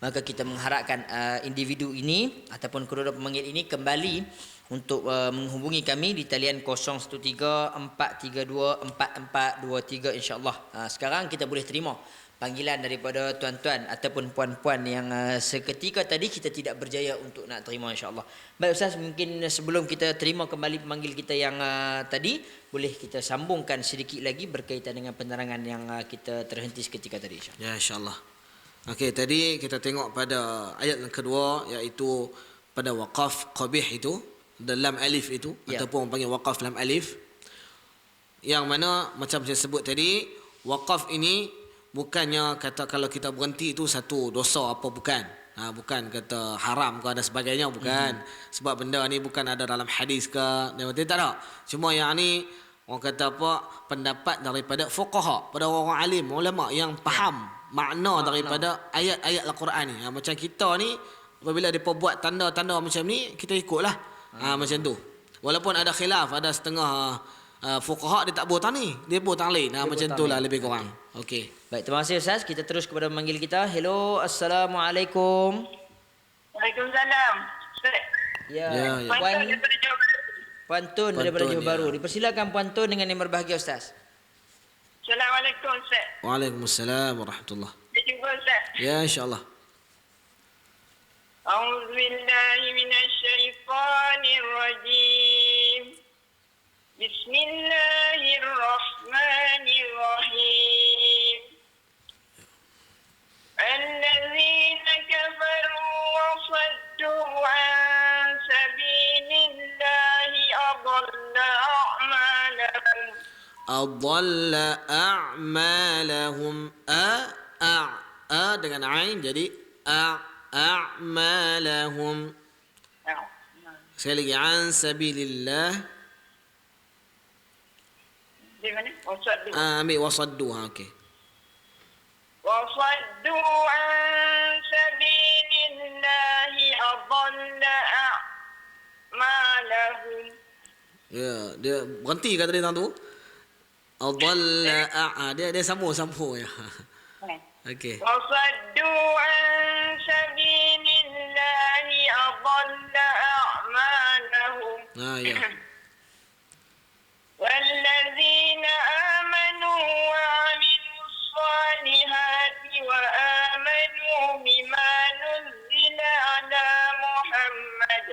Maka kita mengharapkan individu ini ataupun kedua-dua pemanggil ini kembali untuk menghubungi kami di talian 0134324423 insya-Allah. Sekarang kita boleh terima panggilan daripada tuan-tuan ataupun puan-puan yang seketika tadi kita tidak berjaya untuk nak terima insya-Allah. Baik Ustaz, mungkin sebelum kita terima kembali pemanggil kita yang tadi, boleh kita sambungkan sedikit lagi berkaitan dengan penerangan yang kita terhenti seketika tadi insya-Allah. Ya, insya-Allah. Okey, tadi kita tengok pada ayat yang kedua iaitu pada waqaf qabih itu, dalam alif itu ataupun orang panggil waqaf lam alif, yang mana macam saya sebut tadi, waqaf ini bukannya kata kalau kita berhenti itu satu dosa apa, bukan. Bukan kata haram ke dan sebagainya, bukan. Sebab benda ni bukan ada dalam hadis ke, tak ada. Cuma yang ni orang kata apa, pendapat daripada fuqaha, pada orang alim, ulama yang faham makna daripada ayat-ayat Al-Quran ni. Macam kita ni apabila depa buat tanda-tanda macam ni, kita ikutlah. Macam tu. Walaupun ada khilaf, ada setengah fuqaha dia tak buat ni, dia buat lain. Macam itulah lebih kurang. Okey. Baik, terima kasih Ustaz. Kita terus kepada pemanggil kita. Hello, Assalamualaikum. Waalaikumsalam. Ya. Puan Tun daripada Johor Bahru. Dipersilakan Puan Tun dengan yang berbahagia Ustaz. Assalamualaikum Ustaz. Waalaikumsalam warahmatullahi. Saya jumpa Ustaz. Ya, insya-Allah. أعوذ بالله من الشيطان الرجيم بسم الله الرحمن adalla a'malahum. A dengan ain jadi a'malahum. Sekali lagi, an sabilillah. Di mana? Wasaddu. Ambil wasaddu. Okey. وصدوا عن سبيل الله أضل أعمالهم. Ya, dia berhenti kata dia tu. Adalla dia sambung ya. Okey. وصدوا عن سبيل الله أضل أعمالهم. Ya. والذين آمنوا وعملوا الصالحات وآمنوا بما نزل على محمد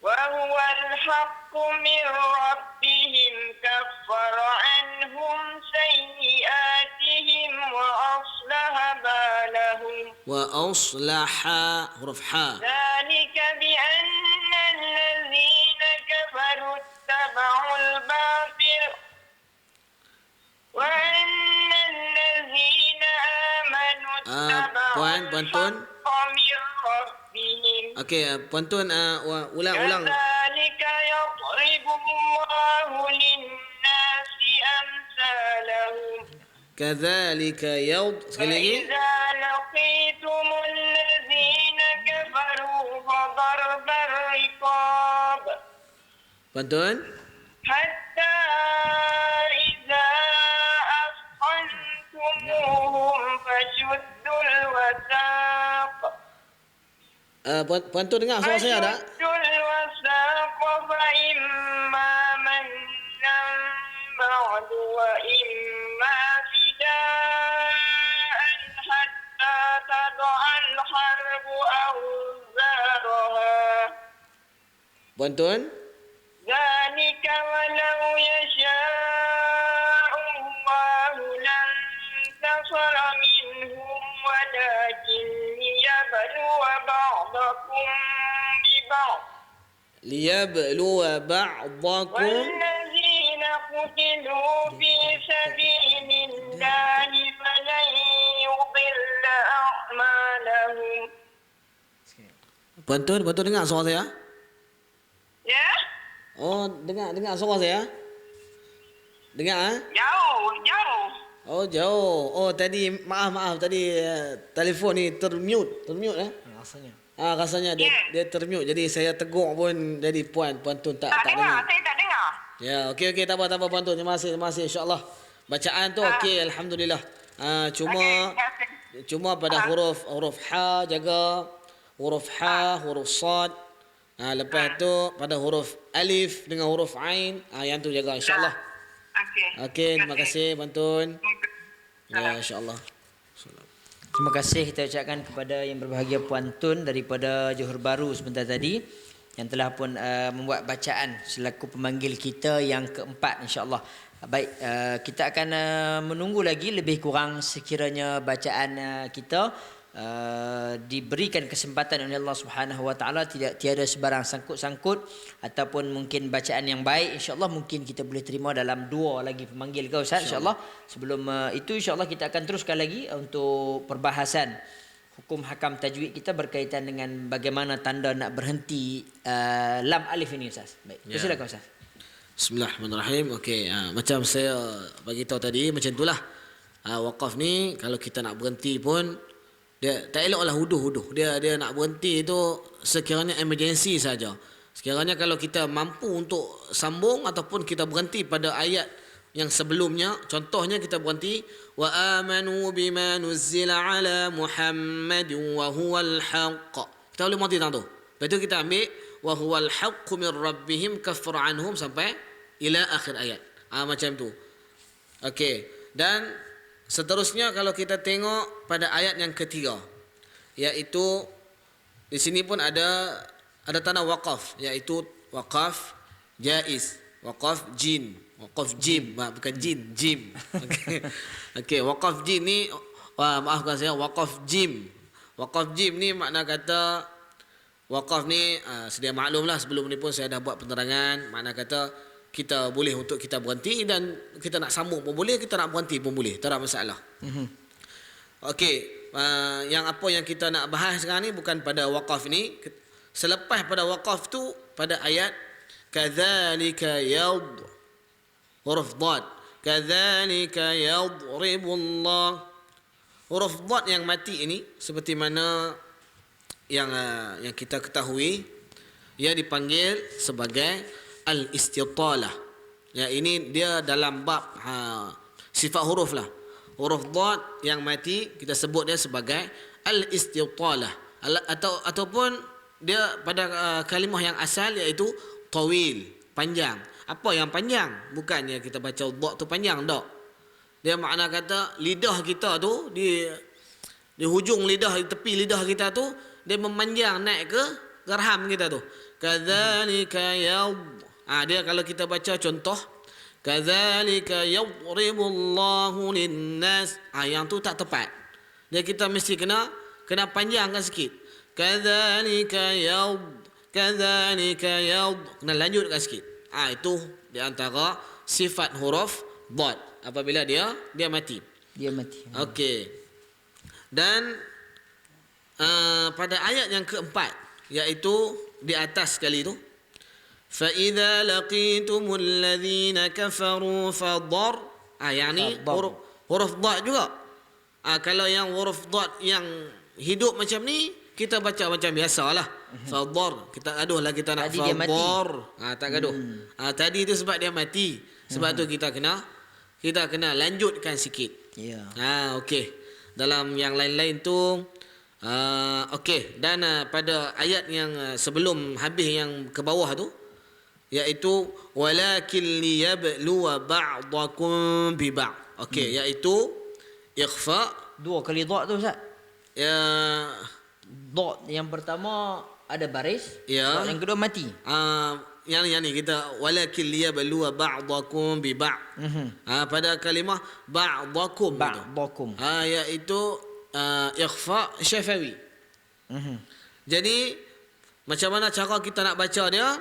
وهو الحق من ربهم كفر عنهم سيئاتهم وأصلح بالهم. وأصلح huruf ha. ذلك بأن الذين كفروا اتبعوا الباطل وأن الذين آمنوا اتبعوا الحق من ربهم. Okey, puan-tuan ulang. كذلك يضرب الله للناس أمثالهم. كذلك sekali lagi. فإذا لقيتم الذين كفروا فضرب الرقاب Puan-tuan. حتى إذا أثخنتموهم فشدوا الوثاق. Puan-tuan dengar suara saya tak? فشدوا الوثاق فإما منا بعد وإما فداء حتى تضع الحرب أوزارها. Puan-tuan. ذلك ولو يشاء الله لانتصر منهم ولكن ليبلو بعضكم ببعض. ليبلو بعضكم. والذين قتلوا في سبيل الله فلن يضل أعمالهم. Puan-tuan dengar suara saya? Ya? Oh, dengar suara saya? Dengar Jauh. Oh, jauh. Oh, tadi maaf tadi telefon ni termute Rasanya. Rasanya dia termute. Jadi saya tegur pun jadi puan-tuan tak dengar. Saya tak dengar. Ya, okey tak apa puan-tuan. Terima kasih insya-Allah. Bacaan tu okey, alhamdulillah. Cuma pada huruf ha jaga, huruf ha, huruf sad. Lepas tu pada huruf alif dengan huruf ain, yang tu jaga insya-Allah. Okey, terima kasih puan-tuan. Ya, insya-Allah. Terima kasih kita ucapkan kepada yang berbahagia Puan Tun daripada Johor Bahru sebentar tadi yang telah pun membuat bacaan selaku pemanggil kita yang keempat insya-Allah. Baik, kita akan menunggu lagi lebih kurang sekiranya bacaan kita diberikan kesempatan oleh Allah Subhanahu Wa Taala, tiada sebarang sangkut-sangkut ataupun mungkin bacaan yang baik, insya-Allah mungkin kita boleh terima dalam dua lagi pemanggil ke Ustaz insya-Allah. Sebelum itu insya-Allah kita akan teruskan lagi untuk perbahasan hukum hakam tajwid kita berkaitan dengan bagaimana tanda nak berhenti lam alif ini Ustaz. Baik, silakan Ustaz. Bismillahirrahmanirrahim. Okey, macam saya bagi tahu tadi macam itulah. Waqaf ni kalau kita nak berhenti pun dia tak eloklah huduh. Dia nak berhenti tu sekiranya emergency saja. Sekiranya kalau kita mampu untuk sambung ataupun kita berhenti pada ayat yang sebelumnya, contohnya kita berhenti wa amanu bima nuzzila ala Muhammad wa huwal haqq. Kita boleh berhenti tu. Lepas tu kita ambil wa huwal haqq min rabbihim kaffar anhum sampai ila akhir ayat. Macam tu. Okey. Dan seterusnya kalau kita tengok pada ayat yang ketiga, iaitu di sini pun ada tanda waqaf, iaitu waqaf jaiz, waqaf jim, bukan jim. Okey, waqaf jim ni maafkan saya, waqaf jim. Waqaf jim ni makna kata waqaf ni sedia maklumlah, sebelum ni pun saya dah buat penerangan. Makna kata kita boleh untuk kita berhenti, dan kita nak sambung pun boleh, kita nak berhenti pun boleh, tak ada masalah. Okey, yang apa yang kita nak bahas sekarang ni bukan pada waqaf ni. Selepas pada waqaf tu, pada ayat kadzalika huruf dhad, kadzalika yadribullah. Huruf dhad yang mati ini, seperti mana yang kita ketahui, ia dipanggil sebagai al-istitalah. Ya, ini dia dalam bab sifat huruf lah. Huruf dhad yang mati kita sebut dia sebagai al-istitalah, ataupun dia pada kalimah yang asal iaitu tawil, panjang. Apa yang panjang? Bukannya kita baca dhad tu panjang, tak. Dia makna kata lidah kita tu di hujung lidah, di tepi lidah kita tu, dia memanjang naik ke gerham kita tu. Kadzalika dia kalau kita baca contoh kadzalika yadribullahu linnas, yang tu tak tepat. Dia kita mesti kena panjangkan sikit. Kadzalika kena lanjutkan sikit. Itu di antara sifat huruf dhad apabila dia mati. Dia mati. Okey. Dan pada ayat yang keempat, iaitu di atas sekali tu, فَإِذَا لَقِيتُمُ الَّذِينَ كَفَرُوا فَضَرْ. Yang ni huruf dhad juga. Kalau yang huruf dhad yang hidup macam ni, kita baca macam biasalah. Fadhar. Kita gaduhlah, kita nak fadhar. Tak gaduh. Tadi tu sebab dia mati. Sebab tu kita kena lanjutkan sikit. Ya. Okey. Dalam yang lain-lain tu okey, dan pada ayat yang sebelum habis yang ke bawah tu, iaitu walakin liyabluwa ba'dakum bi ba'd. Okey, iaitu ikhfa. Dua kali dhad tu Ustaz. Ya, Dhad yang pertama ada baris, ya. dhad yang kedua mati. Yang ni kita walakin liyabluwa ba'dakum bi ba'd. Pada kalimah ba'dakum Ba'dakum. iaitu ikhfa syafawi. Jadi macam mana cara kita nak baca dia?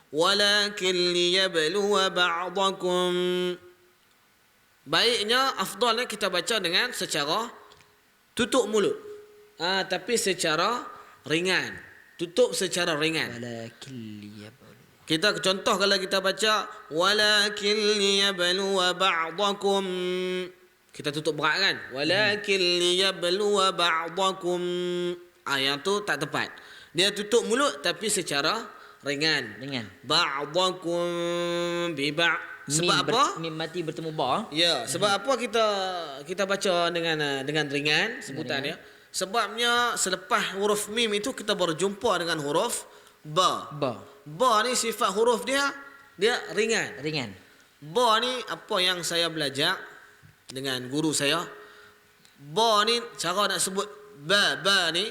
Walakin liyabluwa ba'dakum. Baiknya, afdalnya kita baca dengan secara tutup mulut. Tapi secara ringan. Tutup secara ringan. Walakin liyabluwa. Kita contoh kalau kita baca walakin liyabluwa ba'dakum, kita tutup berat kan? Walakin liyabluwa ba'dakum. Yang tu tak tepat. Dia tutup mulut tapi secara ringan. Ba'dakum bi ba'd. Sebab apa? Mim mati bertemu ba. Ya, sebab apa kita baca dengan ringan sebutan dia? Sebabnya selepas huruf mim itu kita berjumpa dengan huruf ba. Ba ni sifat huruf dia ringan. Ba ni apa yang saya belajar dengan guru saya. Ba ni cara nak sebut ba ni,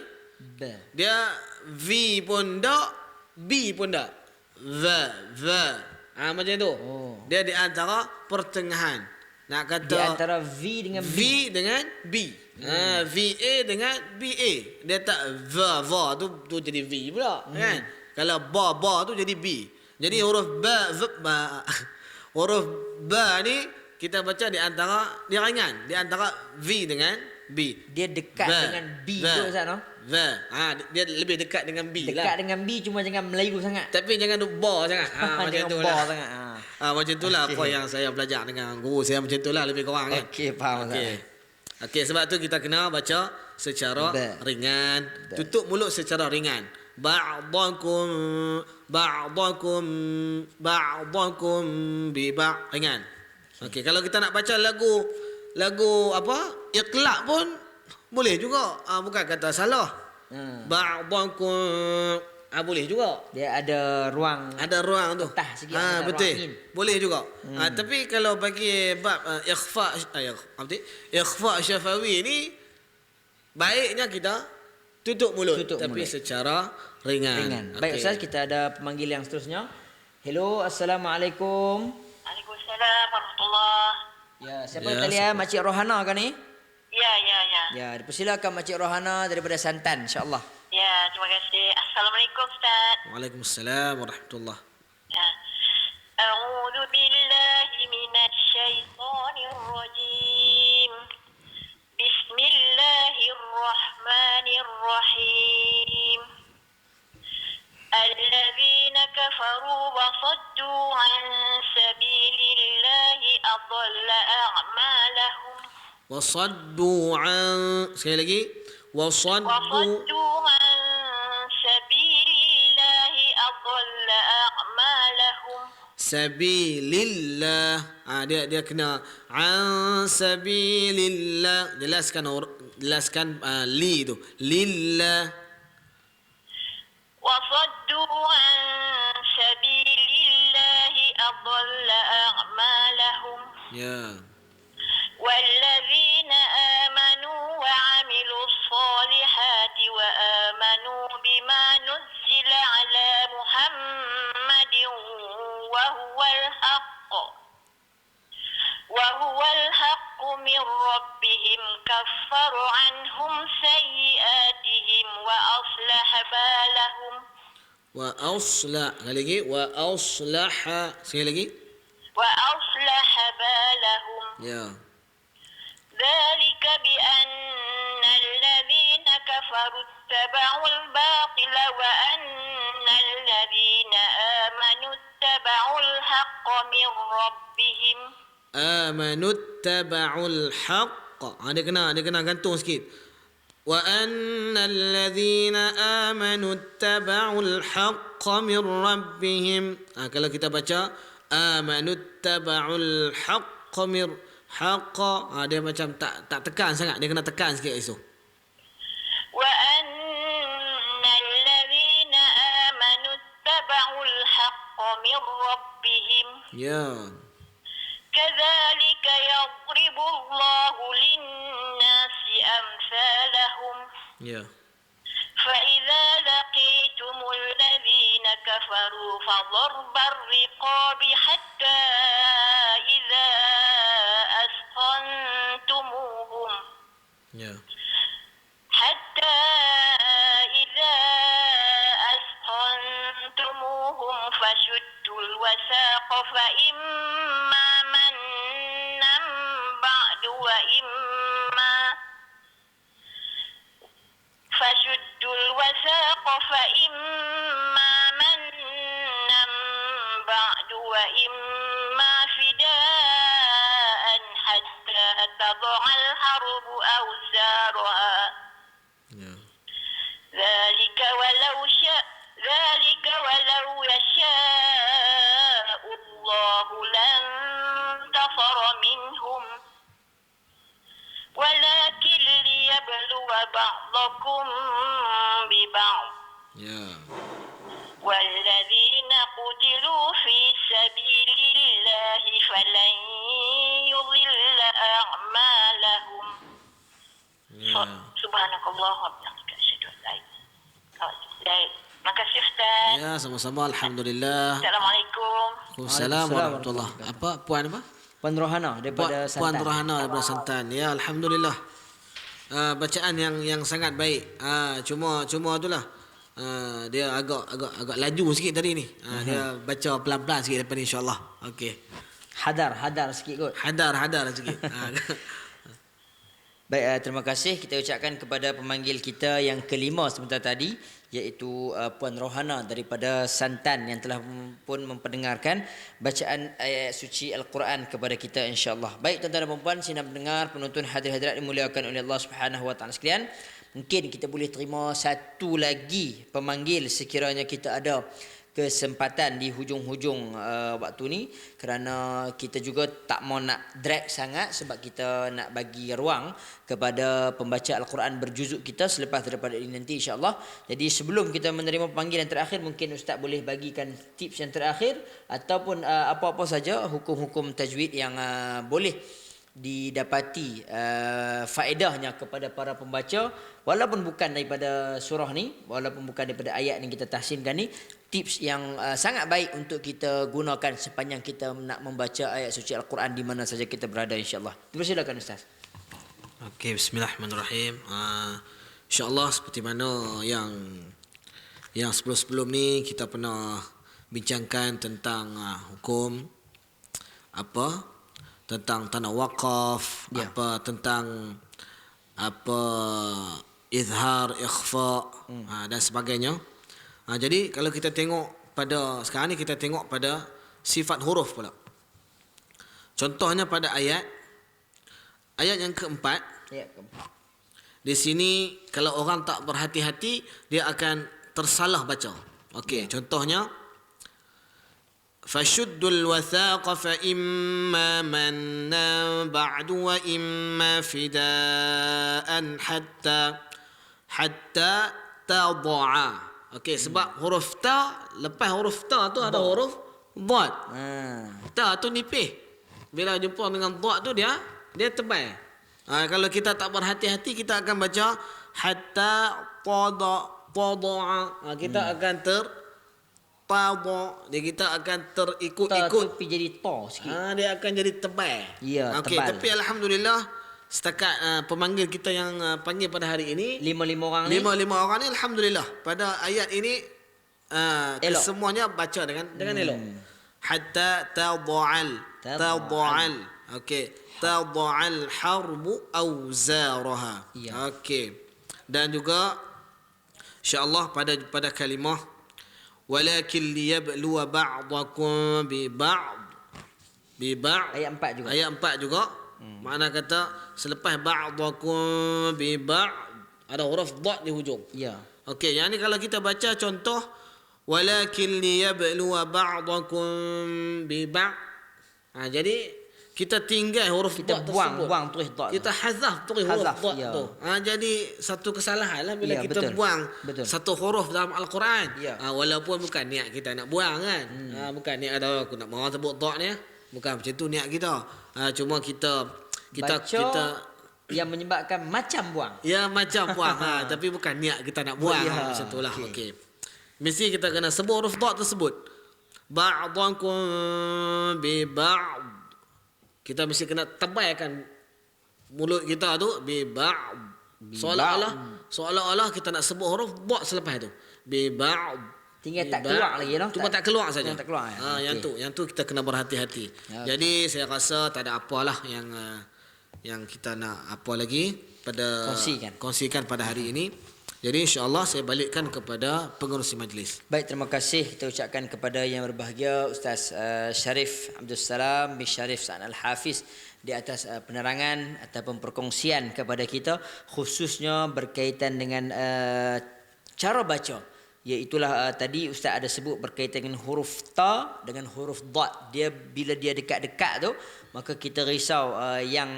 dia V pun tak, B pun tak. Va. Macam tu. Dia di antara pertengahan. Nak kata di antara V dengan B. VA dengan BA. Dia tak va tu jadi V pula, kan? Kalau ba tu jadi B. Jadi huruf huruf ba ni kita baca di antara, dia ringan di antara V dengan B. Dia dekat dengan B tu Ustaz, no? Dia lebih dekat dengan B lah. Dekat dengan B, cuma jangan Melayu sangat. Tapi jangan ba sangat. Macam tu lah. Sangat. Macam tu lah apa yang saya belajar dengan guru saya, macam tu lah lebih kurang kan. Okey, faham Ustaz. Okey, sebab tu kita kena baca secara ringan. Tutup mulut secara ringan. Ba'dakum bi ba'd. Ringan. Okey, kalau kita nak baca lagu apa? Iqlaq pun boleh juga. Bukan kata salah. Ba'dakum boleh juga. Dia ada ruang tu. Petah sikit. Betul. Boleh juga. Tapi kalau bagi bab ikhfa syafawi ni, baiknya kita tutup mulut tapi secara ringan. Baik Ustaz, kita ada pemanggil yang seterusnya. Hello, Assalamualaikum. Waalaikumsalam warahmatullahi. Ya, siapa yang talian? Makcik Rohana kan ni? Ya. Ya, dipersilakan Makcik Rohana daripada Santan, insya-Allah. Ya, terima kasih. Assalamualaikum Ustaz. Waalaikumsalam warahmatullahi. Ya. A'udzu الرحيم الذين كفروا وصدوا عن سبيل الله أضل أعمالهم Wasaddu an, sekali lagi. Wasaddu وصدوا عن سبيل الله أضل أعمالهم sabilillah. Dia kena an sabilillah. Jelaskan li tu. Lillah. وصدوا عن سبيل الله أضل أعمالهم Ya. والذين آمنوا وعملوا الصالحات وآمنوا بما نزل على محمد وهو الحق وهو الحق من ربهم كفر عنهم سيئاتهم وأصلح بالهم Wa aslah. Sekali lagi. Wa aslaha. Sekali lagi. وأصلح بالهم Ya. ذلك بأن الذين كفروا اتبعوا الباطل وأن الذين آمنوا اتبعوا الحق من ربهم Amanut taba'ul haqq. Dia kena gantung sikit. Wa annal ladzina amanu taba'ul haqq min rabbihim. Kalau kita baca amanu taba'ul haqq min haqq, dia macam tak tekan sangat. Dia kena tekan sikit kat situ. وأن الذين آمنوا اتبعوا الحق من ربهم Ya. كذلك يضرب الله للناس أمثالهم Ya. فإذا لقيتم الذين كفروا فضرب الرقاب حتى إذا أثخنتموهم Ya. حتى إذا أثخنتموهم فشدوا الوثاق فإما منا بعد فشدوا الوثاق فإما منا بعد وإما فداء حتى تضع الحرب أوزارها Ya. ذلك ولو يشاء الله لانتصر منهم ولكن ليبلو بعضكم ببعض Ya. والذين قتلوا في سبيل الله فلن يضل أعمالهم Ya. Subhanakallah wa bihamdika asyhadu an la ilaha illa anta. Makasih Ustaz. Ya, sama-sama. Alhamdulillah. Assalamualaikum. Waalaikumsalam warahmatullahi. Apa? Puan apa? Puan Rohana daripada Puan Santan. Rohana daripada Santan. Ya, alhamdulillah. Bacaan yang sangat baik. Cuma itulah. Dia agak laju sikit tadi ni. Dia baca pelan-pelan sikit daripada insya-Allah. Okey. Hadar sikit kot. Hadar sikit. Baik, terima kasih kita ucapkan kepada pemanggil kita yang kelima sebentar tadi, iaitu Puan Rohana daripada Santan yang telah pun memperdengarkan bacaan ayat suci Al-Quran kepada kita insya-Allah. Baik tuan-tuan dan puan-puan, sidang pendengar, penonton hadirin dimuliakan oleh Allah Subhanahu wa taala sekalian. Mungkin kita boleh terima satu lagi pemanggil sekiranya kita ada kesempatan di hujung-hujung waktu ni, kerana kita juga tak mau nak drag sangat sebab kita nak bagi ruang kepada pembaca Al-Quran berjuzuk kita selepas daripada ini nanti insya-Allah. Jadi sebelum kita menerima panggilan terakhir, mungkin Ustaz boleh bagikan tips yang terakhir ataupun apa-apa saja hukum-hukum tajwid yang boleh didapati faedahnya kepada para pembaca, walaupun bukan daripada surah ni, walaupun bukan daripada ayat yang kita tahsinkan ni, tips yang sangat baik untuk kita gunakan sepanjang kita nak membaca ayat suci Al-Quran di mana saja kita berada insya-Allah. Silakan Ustaz. Okey, bismillahirrahmanirrahim. Insya-Allah seperti mana yang sebelum-sebelum ni kita pernah bincangkan tentang hukum apa, tentang tanah wakaf, Ya. apa tentang apa izhar, ikhfa, dan sebagainya. Jadi kalau kita tengok pada sekarang ni, kita tengok pada sifat huruf pula. Contohnya pada ayat yang keempat. Ayat keempat. Di sini kalau orang tak berhati-hati, dia akan tersalah baca. Okey, contohnya fashuddul wathaqa fa imma manna ba'du wa imma fidaan hatta tad'a. Okey, sebab huruf ta, lepas huruf ta tu ada huruf dad. Ta tu nipis. Bila jumpa dengan dad tu dia tebal. Kalau kita tak berhati-hati, kita akan baca hatta tad'a. Kita akan tada, kita akan terikut-ikut. Ta tu pergi jadi ta sikit. Dia akan jadi tebal. Ya, okey, tebal. tapi alhamdulillah setakat pemanggil kita yang panggil pada hari ini, Lima orang ni. lima orang ni alhamdulillah pada ayat ini Elok. semuanya baca dengan elok. Hatta tad'al. Okey, tad'al harbu awzaraha. Ya. Okey. Dan juga insya-Allah pada kalimah walakin liyabluwa ba'dakum bi ba'd. Ayat 4 juga. Ayat 4 juga. Makna kata selepas ba'dakum bi ba'd ada huruf dad di hujung. Ya. Okey, yang ni kalau kita baca contoh walakin liyabluwa ba'dakum bi ba'd. Jadi kita tinggal huruf Kita dad buang tersebut. tulis dad. Kita hazaf tulis huruf Hazaf, dad ya. tu. Jadi satu kesalahan lah bila Ya, kita betul. buang Betul. satu huruf dalam Al-Quran. Ya. Walaupun bukan niat kita nak buang kan. Bukan niat ada aku nak marah sebut dad ni. Bukan macam tu niat kita. Cuma kita Baca yang menyebabkan macam buang. ya macam buang. Tapi bukan niat kita nak buang. Ya, Macam tu lah. okey. Okey. Mesti kita kena sebut huruf dad tersebut. Ba'dakum bi ba'd. Kita mesti kena tebalkan mulut kita tu bi ba'd. Seolah-olah kita nak sebut huruf dad selepas tu. Bi ba'd. Tinggal tak keluar lagi noh. Cuma tak keluar saja. Tak keluar. Yang tu kita kena berhati-hati. Ya, Jadi saya rasa tak ada apalah yang kita nak apa lagi pada kongsikan pada hari ini. Jadi insya-Allah saya balikkan kepada pengerusi majlis. Baik, terima kasih kita ucapkan kepada yang berbahagia Ustaz Syarif Abdul Salam bin Syarif Sa'an Al-Hafiz di atas penerangan ataupun perkongsian kepada kita, khususnya berkaitan dengan cara baca. Iaitulah tadi Ustaz ada sebut berkaitan dengan huruf ta dengan huruf dad. Bila dia dekat-dekat tu, maka kita risau yang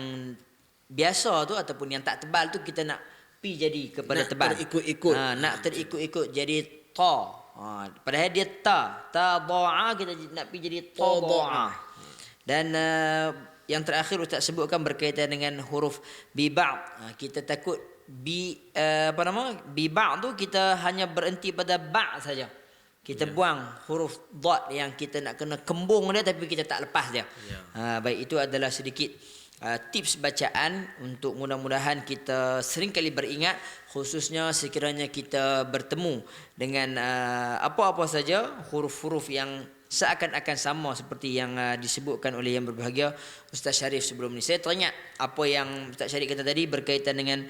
biasa tu ataupun yang tak tebal tu kita nak pi jadi kepada Nak tebal. terikut-ikut. Nak terikut-ikut jadi ta. Padahal dia ta kita nak pi jadi ta. Dan yang terakhir Ustaz sebutkan berkaitan dengan huruf bi ba'd. Kita takut bi ba'd tu kita hanya berhenti pada ba' saja. Kita buang huruf dad yang kita nak kena kembung dia tapi kita tak lepas dia. Baik, itu adalah sedikit tips bacaan untuk mudah-mudahan kita sering kali beringat, khususnya sekiranya kita bertemu dengan apa-apa saja huruf-huruf yang seakan-akan sama seperti yang disebutkan oleh yang berbahagia Ustaz Syarif sebelum ni. Saya teringat apa yang Ustaz Syarif kata tadi berkaitan dengan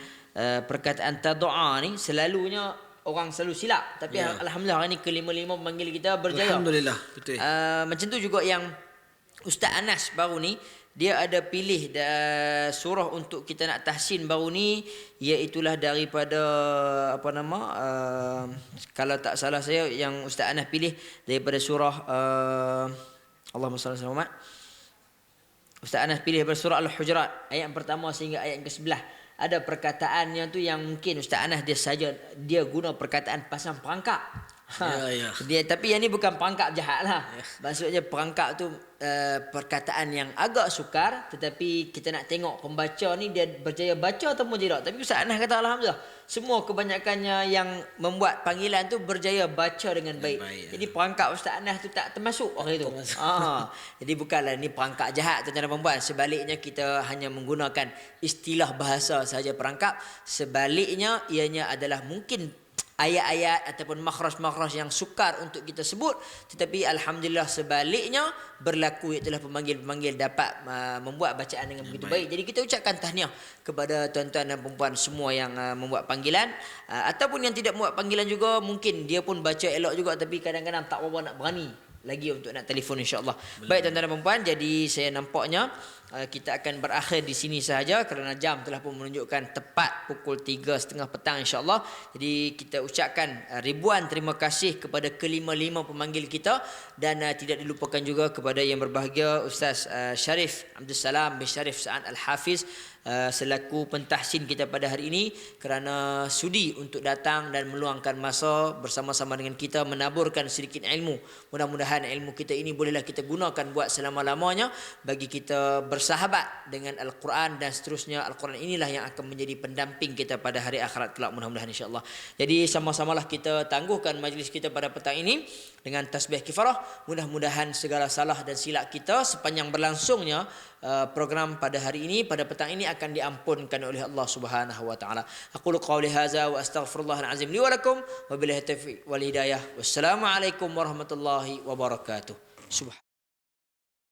perkataan tad'a ni. Selalunya orang selalu silap, tapi alhamdulillah hari ni kelima-lima memanggil kita berjaya. Alhamdulillah, betul. Macam tu juga yang Ustaz Anas baru ni, dia ada pilih surah untuk kita nak tahsin baru ni, iaitulah daripada kalau tak salah saya yang Ustaz Anas pilih daripada surah Allahumma salli alaihi wasallam. Ustaz Anas pilih daripada surah Al-Hujurat ayat yang pertama sehingga ayat yang ke-11. Ada perkataannya tu yang mungkin Ustaz Anas dia guna perkataan pasang perangkap. Tapi yang ni bukan perangkap jahat lah. Maksudnya perangkap tu perkataan yang agak sukar, tetapi kita nak tengok pembaca ni dia berjaya baca atau tidak. Tapi Ustaz Anas kata alhamdulillah semua kebanyakannya yang membuat panggilan tu berjaya baca dengan baik. Jadi perangkap Ustaz Anas tu tak termasuk orang itu. Jadi bukanlah ni perangkap jahat tuan-tuan dan puan. Sebaliknya kita hanya menggunakan istilah bahasa saja perangkap. Sebaliknya ianya adalah mungkin ayat-ayat ataupun makhraj-makhraj yang sukar untuk kita sebut, tetapi alhamdulillah sebaliknya berlaku, iaitu pemanggil-pemanggil dapat membuat bacaan dengan begitu baik. Jadi kita ucapkan tahniah kepada tuan-tuan dan puan semua yang membuat panggilan, ataupun yang tidak membuat panggilan juga, mungkin dia pun baca elok juga tapi kadang-kadang tak berapa nak berani lagi untuk nak telefon, insya-Allah. Baik tuan-tuan dan puan, jadi saya nampaknya kita akan berakhir di sini sahaja kerana jam telah pun menunjukkan tepat pukul 3.30 petang, insya-Allah. Jadi kita ucapkan ribuan terima kasih kepada kelima-lima pemanggil kita, dan tidak dilupakan juga kepada yang berbahagia Ustaz Syarif Abdul Salam bin Syarif Sa'ad Al-Hafiz selaku pentahsin kita pada hari ini, kerana sudi untuk datang dan meluangkan masa bersama-sama dengan kita menaburkan sedikit ilmu. Mudah-mudahan ilmu kita ini bolehlah kita gunakan buat selama-lamanya bagi kita bersahabat dengan Al-Quran, dan seterusnya Al-Quran inilah yang akan menjadi pendamping kita pada hari akhirat kelak, mudah-mudahan insya-Allah. Jadi sama-samalah kita tangguhkan majlis kita pada petang ini dengan tasbih kifarah. Mudah-mudahan segala salah dan silap kita sepanjang berlangsungnya program pada hari ini, pada petang ini, akan diampunkan oleh Allah Subhanahu wa taala. Aqulu qawli hadza wa astaghfirullahal azim li wa lakum wa billahi taufiq wal hidayah. Wassalamu alaikum warahmatullahi wabarakatuh.